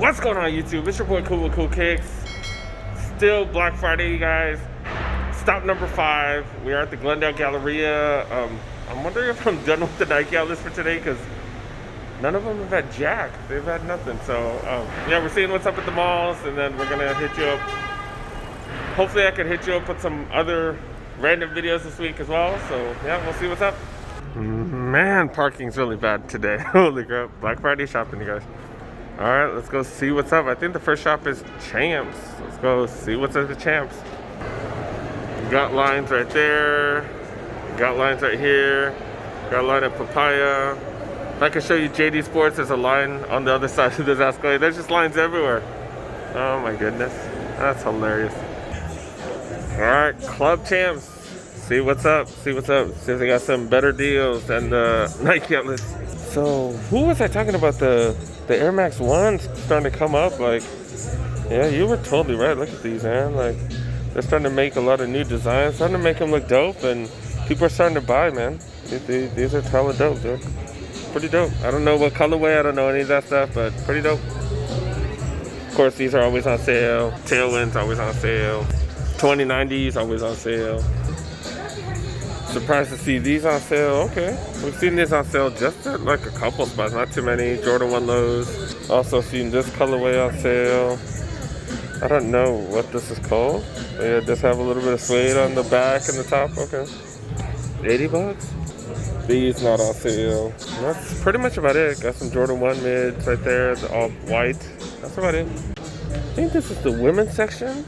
What's going on YouTube? It's your boy Cool with Cool Kicks. Still Black Friday, you guys. Stop number 5. We are at the Glendale Galleria. I'm wondering if I'm done with the Nike outlets for today because none of them have had jack. They've had nothing. So yeah, we're seeing what's up at the malls, and then we're gonna hit you up. Hopefully I can hit you up with some other random videos this week as well. So yeah, we'll see what's up. Man, parking's really bad today. Holy crap. Black Friday shopping, you guys. All right, let's go see what's up. I think the first shop is Champs. Let's go see what's at the Champs. Got lines right there. Got lines right here. Got a line at Papaya. If I can show you JD Sports, there's a line on the other side of this escalator. There's just lines everywhere. Oh my goodness. That's hilarious. All right, Club Champs. See what's up. See what's up. See if they got some better deals than the Nike outlets. So, who was I talking about? The Air Max 1's starting to come up. Like, yeah, you were totally right. Look at these, man. Like, they're starting to make a lot of new designs, starting to make them look dope, and people are starting to buy, man. These are hella dope, dude. Pretty dope. I don't know what colorway, I don't know any of that stuff, but pretty dope. Of course, these are always on sale. Tailwinds always on sale. 2090s always on sale. Surprised to see these on sale. Okay, we've seen these on sale just at like a couple spots, not too many. Jordan 1 lows. Also seen this colorway on sale. I don't know what this is called. Yeah, just have a little bit of suede on the back and the top. Okay, 80 bucks. These not on sale. That's pretty much about it. Got some Jordan 1 mids right there, the all white. That's about it. I think this is the women's section.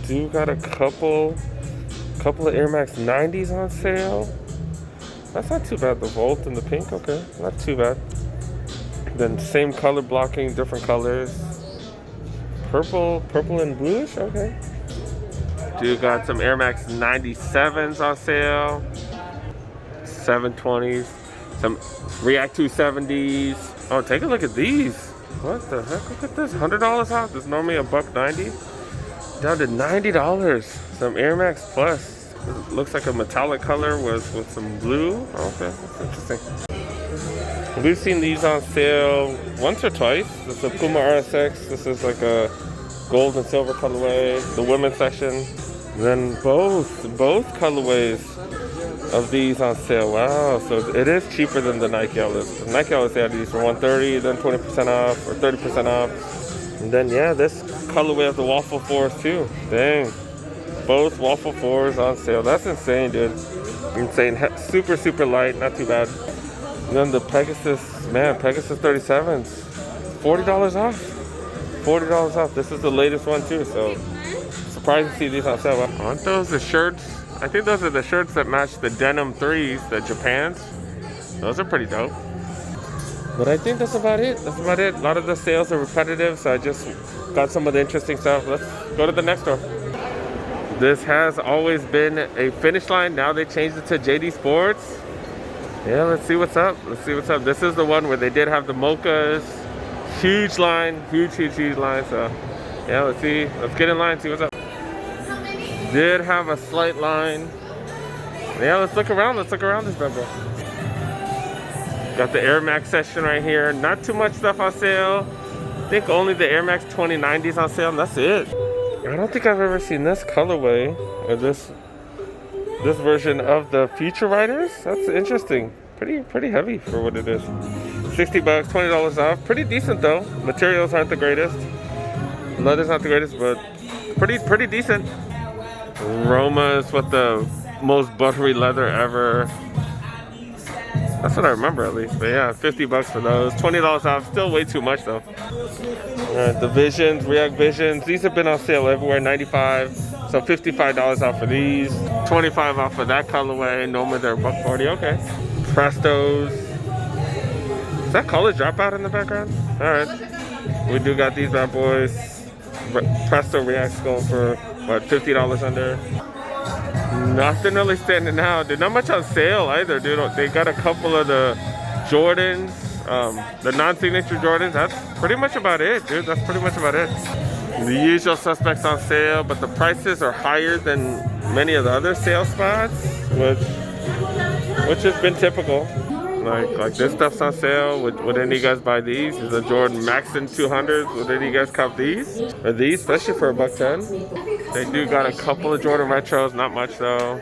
Do got a couple of Air Max 90s on sale. That's not too bad. The Volt and the pink, okay, not too bad. Then same color blocking, different colors. Purple and bluish, okay. Dude got some Air Max 97s on sale. 720s, some React 270s. Oh, take a look at these. What the heck? Look at this, $100 off. It's normally $190. Down to $90. Some Air Max Plus. It looks like a metallic color with some blue. Oh, okay, that's interesting. We've seen these on sale once or twice. This is a Puma RSX. This is like a gold and silver colorway. The women's section. And then both colorways of these on sale. Wow, so it is cheaper than the Nike outlets. The Nike outlets, they had these for $130, then 20% off or 30% off. And then yeah, this colorway of the Waffle 4s too. Dang. Both Waffle 4s on sale. That's insane, dude. Insane. Super light. Not too bad. And then the Pegasus, man, Pegasus 37s. $40 off. $40 off. This is the latest one too, so surprised to see these on sale. Aren't those the shirts? I think those are the shirts that match the denim 3s, the Japans. Those are pretty dope. But I think that's about it. That's about it. A lot of the sales are repetitive, so I just got some of the interesting stuff. Let's go to the next store. This has always been a Finish Line. Now they changed it to JD Sports. Yeah, let's see what's up. Let's see what's up. This is the one where they did have the mochas. Huge line. Huge line. So yeah, let's see. Let's get in line, see what's up. Did have a slight line. Yeah, let's look around. Let's look around this bad boy. Got the Air Max section right here. Not too much stuff on sale. I think only the Air Max 2090s on sale, and that's it. I don't think I've ever seen this colorway or this version of the Future Riders. That's interesting. Pretty heavy for what it is. 60 bucks, $20 off. Pretty decent though. Materials aren't the greatest. Leather's not the greatest, but pretty decent. Roma's with the most buttery leather ever. That's what I remember at least. But yeah, 50 bucks for those. $20 off. Still way too much though. The Visions, React Visions. These have been on sale everywhere. 95. So $55 off for these. 25 off for that colorway. Normally they're $140. Okay. Prestos. Is that college dropout in the background? Alright. We do got these bad boys. Presto Reacts going for what, $50 under. Nothing really standing out, dude. Not much on sale either, dude. They got a couple of the Jordans, the non-signature Jordans. That's pretty much about it, dude. That's pretty much about it. The usual suspects on sale, but the prices are higher than many of the other sale spots, which has been typical. Like this stuff's on sale. Would any of you guys buy these? Is the Jordan Maxon 200s? Would any of you guys cop these? Or these, especially for $110? They do got a couple of Jordan Retros, not much though.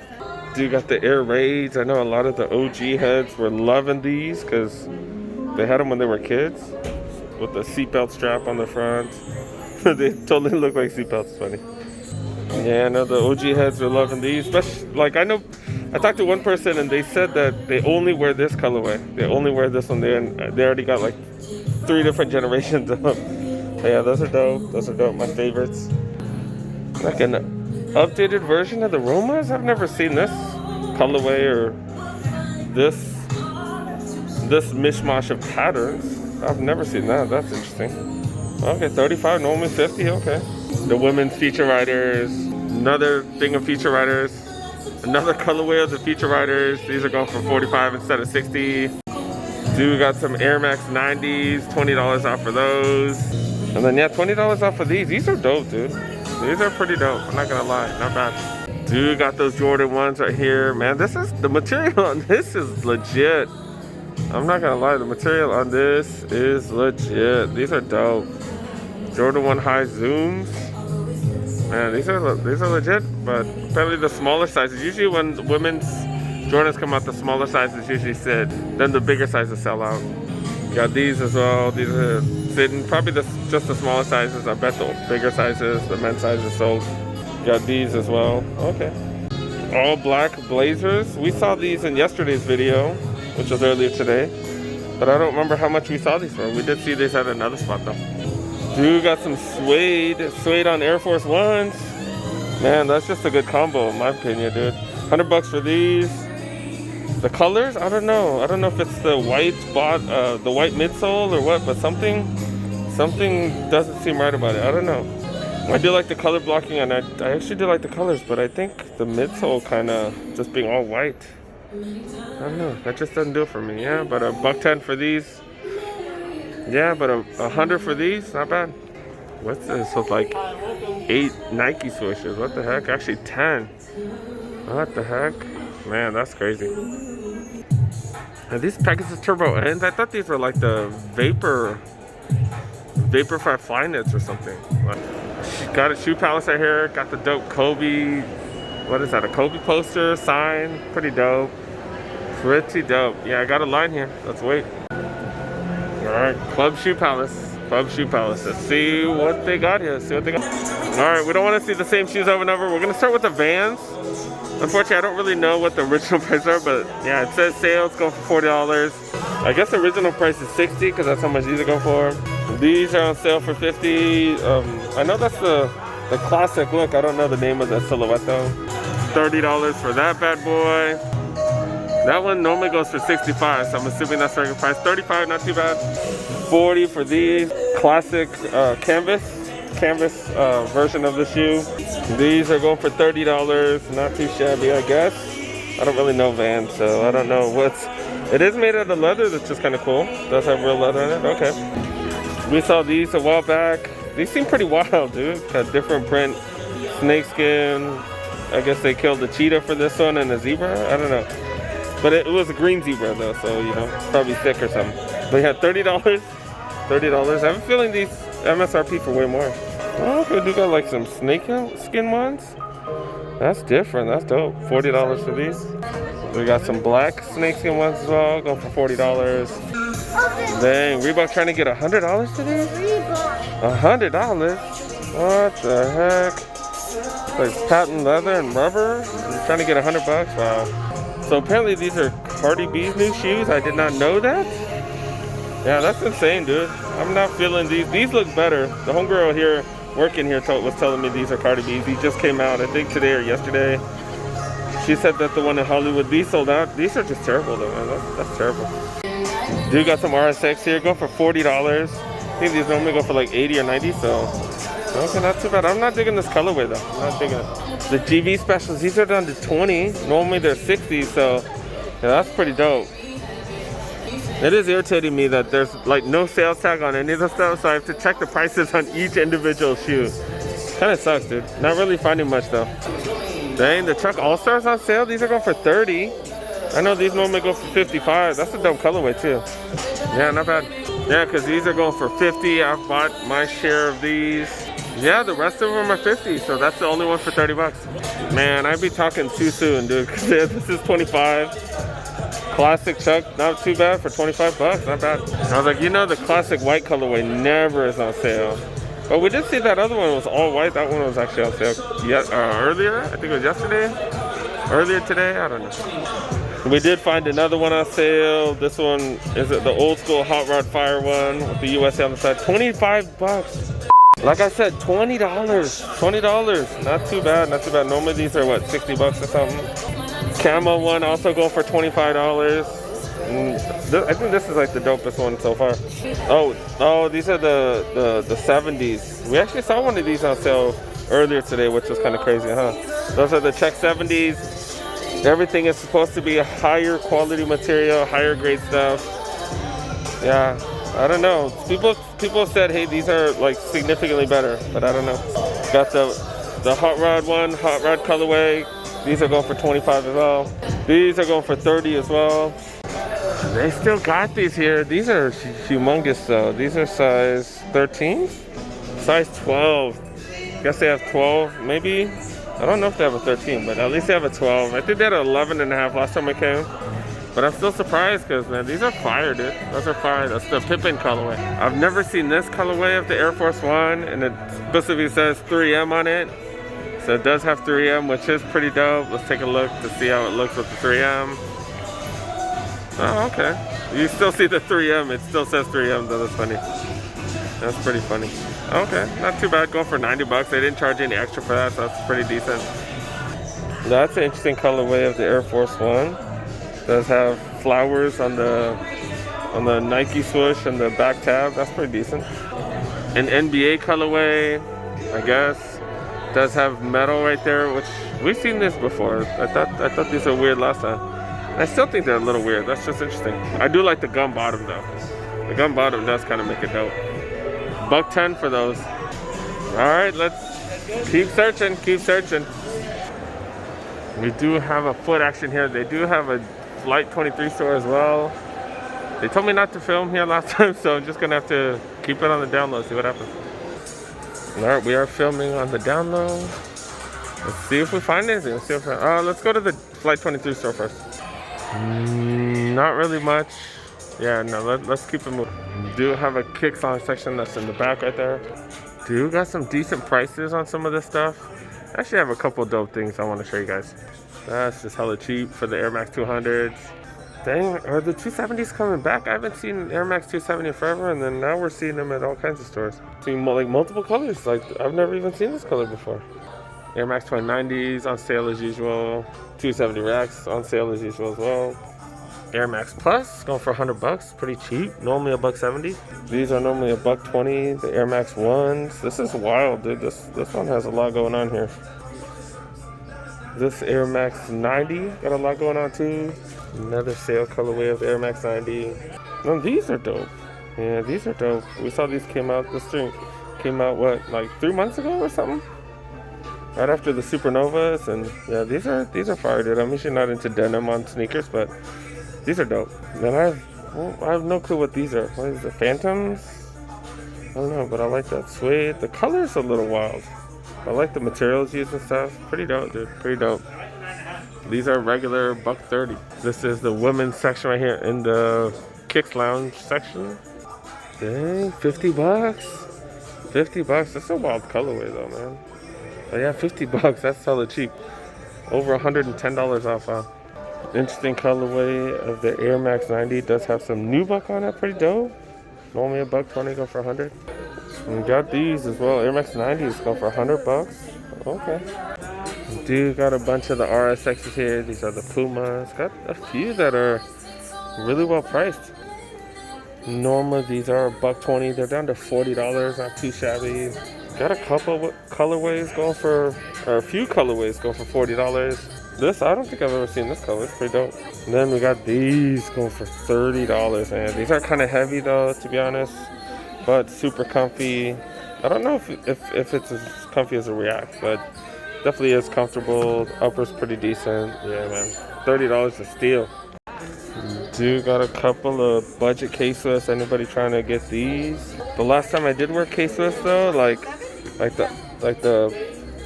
Do got the Air Raids. I know a lot of the OG heads were loving these because they had them when they were kids with the seatbelt strap on the front. They totally look like seatbelts. It's funny. Yeah, I know the OG heads are loving these. Especially, like, I talked to one person and they said that they only wear this colorway. They only wear this one. They already got like 3 different generations of them. But yeah, those are dope. Those are dope. My favorites. Like an updated version of the Romas. I've never seen this colorway or this mishmash of patterns. I've never seen that. That's interesting. Okay, 35, normally 50, okay. The women's feature riders, another thing of feature riders, another colorway of the feature riders. These are going for 45 instead of 60. Dude got some Air Max 90s, $20 off for those. And then yeah, $20 off for these. These are dope, dude. These are pretty dope, I'm not gonna lie, not bad. Dude got those Jordan 1s right here. Man, the material on this is legit. I'm not gonna lie, the material on this is legit. These are dope. Jordan 1 high zooms. Man, these are legit, but apparently the smaller sizes. Usually when women's Jordans come out, the smaller sizes usually sit. Then the bigger sizes sell out. Got these as well. These are sitting. Probably just the smaller sizes. I bet the bigger sizes, the men's sizes sold. Got these as well. Okay. All black blazers. We saw these in yesterday's video, which was earlier today. But I don't remember how much we saw these for. We did see these at another spot though. Dude got some suede on Air Force Ones. Man, that's just a good combo in my opinion, dude. $100 for these. The colors, I don't know. I don't know if it's the white midsole or what, but something doesn't seem right about it. I don't know. I do like the color blocking, and I actually do like the colors, but I think the midsole kind of just being all white. I don't know. That just doesn't do it for me. Yeah, but $110 for these. Yeah, but $100 for these, not bad. What's this with like 8 Nike swooshes? What the heck? Actually 10. What the heck? Man, that's crazy. Are these Pegasus Turbo Ends? I thought these were like the Vaporfly Flyknits or something. Got a Shoe Palace right here. Got the dope Kobe. What is that? A Kobe poster, sign. Pretty dope. Pretty dope. Yeah, I got a line here. Let's wait. Alright, Club Shoe Palace. Club Shoe Palace. Let's see what they got here. Alright, we don't want to see the same shoes over and over. We're going to start with the Vans. Unfortunately, I don't really know what the original price are, but yeah, it says sales go for $40. I guess the original price is $60 because that's how much these are going for. These are on sale for $50. I know that's the classic look. I don't know the name of the silhouette though. $30 for that bad boy. That one normally goes for $65, so I'm assuming that's regular price. $35, not too bad. $40 for these classic canvas version of the shoe. These are going for $30, not too shabby, I guess. I don't really know Vans, so I don't know it is made out of leather. That's just kind of cool. It does have real leather in it. Okay. We saw these a while back. These seem pretty wild, dude. Got different print, snakeskin. I guess they killed the cheetah for this one and the zebra. I don't know. But it was a green zebra though, so you know, probably thick or something. But yeah, $30. $30. I have a feeling these MSRP for way more. Oh, okay, we got like some snake skin ones. That's different. That's dope. $40 for these. We got some black snakeskin ones as well, going for $40. Dang, Reebok trying to get $100 for these? $100? What the heck? Like patent leather and rubber? You're trying to get $100? Wow. So apparently these are Cardi B's new shoes. I did not know that. Yeah, that's insane, dude. I'm not feeling these. These look better. The homegirl here working here was telling me these are Cardi B's. These just came out, I think today or yesterday. She said that the one in Hollywood, these sold out. These are just terrible though, man. That's terrible. Dude got some RSX here, going for $40. I think these normally go for like 80 or 90, so okay, not too bad. I'm not digging this colorway though. I'm not digging it. The GV specials, these are down to 20. Normally they're 60, so yeah, that's pretty dope. It is irritating me that there's like no sales tag on any of the stuff, so I have to check the prices on each individual shoe. Kind of sucks, dude. Not really finding much though. Dang, the Chuck All-Stars on sale. These are going for $30. I know these normally go for 55. That's a dope colorway too. Yeah, not bad. Yeah, because these are going for 50. I've bought my share of these. Yeah, the rest of them are 50, so that's the only one for 30 bucks. Man, I'd be talking too soon, dude, because this is 25. Classic Chuck, not too bad for 25 bucks, not bad. I was like, you know, the classic white colorway never is on sale. But we did see that other one was all white. That one was actually on sale earlier. I think it was yesterday. Earlier today, I don't know. We did find another one on sale. This one is the old school Hot Rod Fire one with the USA on the side. 25 bucks. Like I said, $20. $20. Not too bad, not too bad. Normally these are what, 60 bucks or something. Camo one also going for $25. I think this is like the dopest one so far. Oh, these are the 70s. We actually saw one of these on sale earlier today, which was kind of crazy, huh? Those are the Czech 70s. Everything is supposed to be a higher quality material, higher grade stuff. Yeah, I don't know. People said, hey, these are like significantly better, but I don't know. Got the Hot Rod one, Hot Rod colorway. These are going for 25 as well. These are going for 30 as well. They still got these here. These are humongous though. These are size 13? Size 12. Guess they have 12 maybe. I don't know if they have a 13, but at least they have a 12. I think they had an 11 and a half last time I came. But I'm still surprised because, man, these are fire, dude. Those are fire. That's the Pippin colorway. I've never seen this colorway of the Air Force One, and it specifically says 3M on it. So it does have 3M, which is pretty dope. Let's take a look to see how it looks with the 3M. Oh, okay. You still see the 3M. It still says 3M, though. That's funny. That's pretty funny. Okay, not too bad. Going for 90 bucks. They didn't charge any extra for that, so that's pretty decent. That's an interesting colorway of the Air Force One. It does have flowers on the Nike swoosh and the back tab. That's pretty decent. An NBA colorway, I guess. Does have metal right there, which we've seen this before. I thought these were weird last time. I still think they're a little weird. That's just interesting. I do like the gum bottom though. The gum bottom does kind of make it dope. $110 for those. All right, let's keep searching, keep searching. We do have a foot action here. They do have a Flight 23 store as well. They told me not to film here last time, so I'm just gonna have to keep it on the down low, see what happens. All right, we are filming on the down low. Let's see if we find anything. Let's go to the Flight 23 store first. Not really much. Yeah, no, let's keep it moving. We do have a kick song section that's in the back right there. Do got some decent prices on some of this stuff. I actually have a couple dope things I want to show you guys. That's just hella cheap for the Air Max 200s. Dang, are the 270s coming back? I haven't seen Air Max 270 forever, and then now we're seeing them at all kinds of stores. Seeing like multiple colors. Like I've never even seen this color before. Air Max 2090s on sale as usual. 270 racks on sale as usual as well. Air Max Plus going for 100 bucks, pretty cheap. Normally $170. These are normally $120. The Air Max ones. This is wild, dude. This one has a lot going on here. This Air Max 90 got a lot going on too. Another sale colorway of the Air Max 90. No, these are dope. Yeah, these are dope. We saw these came out. This thing came out what, like 3 months ago or something? Right after the Supernovas, and yeah, these are fire, dude. I'm usually not into denim on sneakers, but these are dope. Then I have no clue what these are. What is the Phantoms? I don't know, but I like that suede. The color's a little wild. I like the materials used and stuff. Pretty dope, dude. Pretty dope. These are regular $130. This is the women's section right here in the Kicks Lounge section. Dang, 50 bucks. 50 bucks. That's a wild colorway though, man. But yeah, 50 bucks. That's hella cheap. Over $110 off. Interesting colorway of the Air Max 90. Does have some nubuck on it. Pretty dope. Normally $120, go for 100. And we got these as well. Air Max 90s go for 100 bucks. Okay. Dude, got a bunch of the RSXs here. These are the Pumas. Got a few that are really well priced. Normally these are $120. They're down to $40. Not too shabby. Got a couple colorways going for, or a few colorways going for $40. This, I don't think I've ever seen this color. It's pretty dope. And then we got these going for $30, man. These are kind of heavy though, to be honest, but super comfy. I don't know if it's as comfy as a React, but Definitely is comfortable. Upper's pretty decent. Yeah, man. $30 a steal. Do got a couple of budget K-Swiss. Anybody trying to get these? The last time I did wear K-Swiss though, like the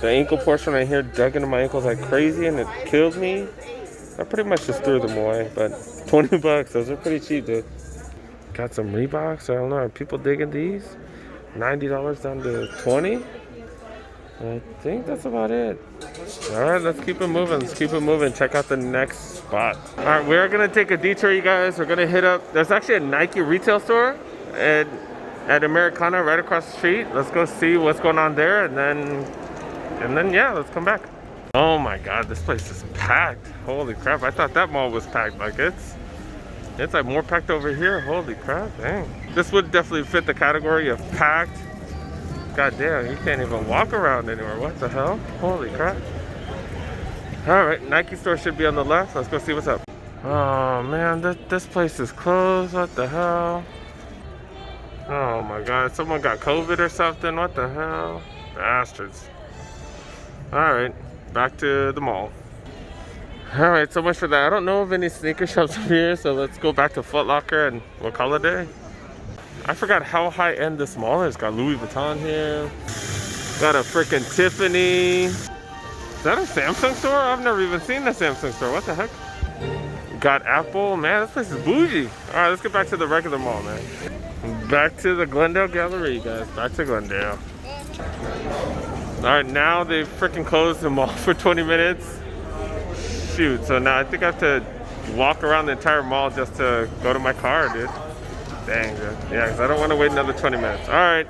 ankle portion right here dug into my ankles like crazy and it killed me. I pretty much just threw them away, but 20 bucks, those are pretty cheap, dude. Got some Reeboks. I don't know, are people digging these? $90 down to 20. I think that's about it. All right, let's keep it moving. Let's keep it moving. Check out the next spot. All right, we're gonna take a detour, you guys. We're gonna hit up. There's actually a Nike retail store at Americana right across the street. Let's go see what's going on there, and then yeah, let's come back. Oh my God, this place is packed. Holy crap! I thought that mall was packed. Like it's like more packed over here. Holy crap! Dang. This would definitely fit the category of packed. God damn, you can't even walk around anywhere. What the hell? Holy crap. Alright, Nike store should be on the left. Let's go see what's up. Oh man, this place is closed. What the hell? Oh my God, someone got COVID or something. What the hell? Bastards. Alright, back to the mall. Alright, so much for that. I don't know of any sneaker shops here, so let's go back to Foot Locker and we'll call it a day. I forgot how high-end this mall is. Got Louis Vuitton here. Got a freaking Tiffany. Is that a Samsung store? I've never even seen a Samsung store. What the heck? Got Apple. Man, this place is bougie. All right, let's get back to the regular mall, man. Back to the Glendale Galleria, guys. Back to Glendale. All right, now they've freaking closed the mall for 20 minutes. Shoot, so now I think I have to walk around the entire mall just to go to my car, dude. Dang, dude. Yeah, because I don't want to wait another 20 minutes. All right,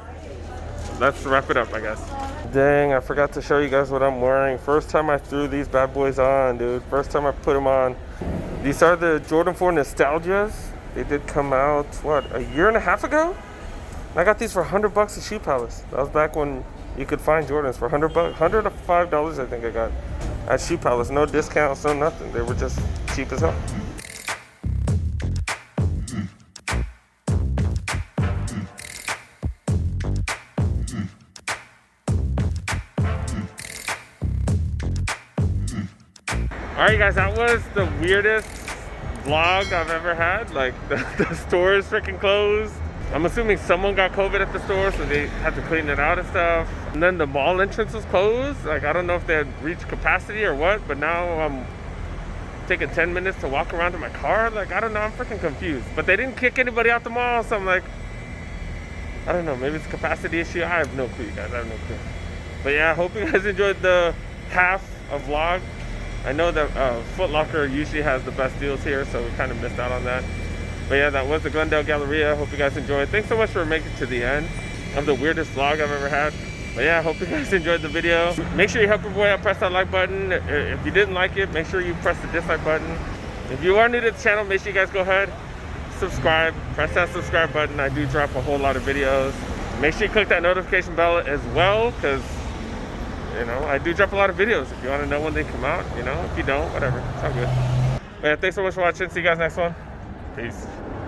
let's wrap it up, I guess. Dang, I forgot to show you guys what I'm wearing. First time I threw these bad boys on, dude. First time I put them on. These are the Jordan 4 Nostalgias. They did come out, what, a year and a half ago? I got these for $100 at Shoe Palace. That was back when you could find Jordans for $100, $105 I think I got at Shoe Palace. No discounts, no nothing. They were just cheap as hell. Alright guys, that was the weirdest vlog I've ever had. Like the store is freaking closed. I'm assuming someone got COVID at the store, so they had to clean it out and stuff. And then the mall entrance was closed. Like I don't know if they had reached capacity or what, but now I'm taking 10 minutes to walk around to my car. Like I don't know, I'm freaking confused. But they didn't kick anybody out the mall, so I'm like, I don't know, maybe it's a capacity issue. I have no clue, guys, I have no clue. But yeah, I hope you guys enjoyed the half of vlog. I know that Foot Locker usually has the best deals here, so we kind of missed out on that. But yeah, that was the Glendale Galleria. Hope you guys enjoyed. Thanks so much for making it to the end of the weirdest vlog I've ever had. But yeah, I hope you guys enjoyed the video. Make sure you help your boy out, press that like button. If you didn't like it, make sure you press the dislike button. If you are new to the channel, make sure you guys go ahead, subscribe, press that subscribe button. I do drop a whole lot of videos. Make sure you click that notification bell as well, because you know, I do drop a lot of videos if you want to know when they come out, you know. If you don't, whatever, it's all good. But yeah, thanks so much for watching. See you guys next one. Peace.